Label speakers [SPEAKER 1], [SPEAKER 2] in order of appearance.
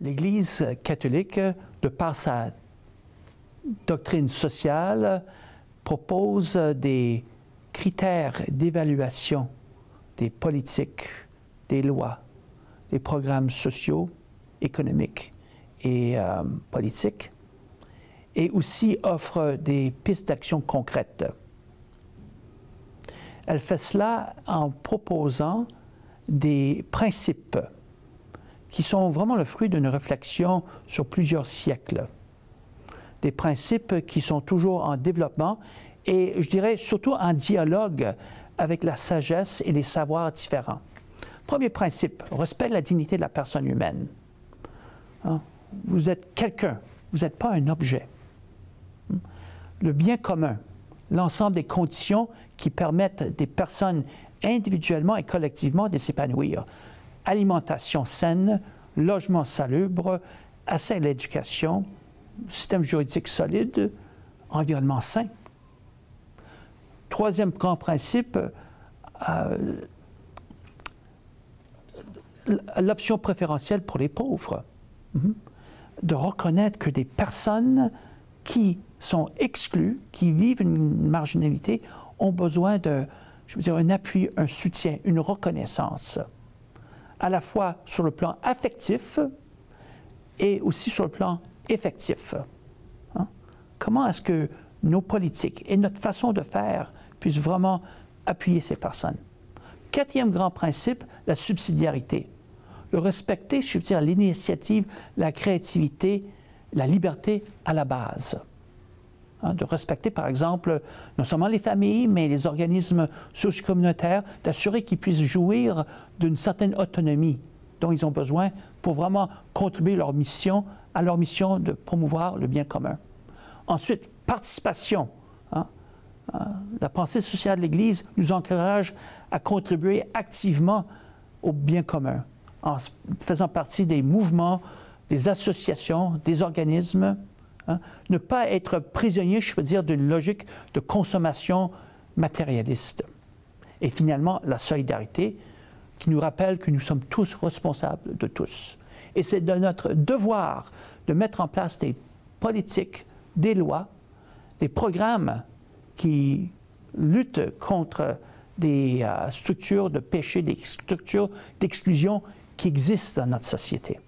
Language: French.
[SPEAKER 1] L'Église catholique, de par sa doctrine sociale, propose des critères d'évaluation des politiques, des lois, des programmes sociaux, économiques et politiques, et aussi offre des pistes d'action concrètes. Elle fait cela en proposant des principes qui sont vraiment le fruit d'une réflexion sur plusieurs siècles. Des principes qui sont toujours en développement et, je dirais, surtout en dialogue avec la sagesse et les savoirs différents. Premier principe, respect de la dignité de la personne humaine. Hein? Vous êtes quelqu'un, vous n'êtes pas un objet. Le bien commun, l'ensemble des conditions qui permettent des personnes individuellement et collectivement de s'épanouir. Alimentation saine, logement salubre, accès à l'éducation, système juridique solide, environnement sain. Troisième grand principe, l'option préférentielle pour les pauvres. De reconnaître que des personnes qui sont exclues, qui vivent une marginalité, ont besoin de, je veux dire, un appui, un soutien, une reconnaissance, à la fois sur le plan affectif et aussi sur le plan effectif. Hein? Comment est-ce que nos politiques et notre façon de faire puissent vraiment appuyer ces personnes? Quatrième grand principe, la subsidiarité. Le respecter, je veux dire, l'initiative, la créativité, la liberté à la base. Hein, de respecter, par exemple, non seulement les familles, mais les organismes socio-communautaires, d'assurer qu'ils puissent jouir d'une certaine autonomie dont ils ont besoin pour vraiment contribuer à leur mission de promouvoir le bien commun. Ensuite, participation. Hein, la pensée sociale de l'Église nous encourage à contribuer activement au bien commun, en faisant partie des mouvements, des associations, des organismes. Hein, ne pas être prisonnier, je peux dire, d'une logique de consommation matérialiste. Et finalement, la solidarité qui nous rappelle que nous sommes tous responsables de tous. Et c'est de notre devoir de mettre en place des politiques, des lois, des programmes qui luttent contre des structures de péché, des structures d'exclusion qui existent dans notre société.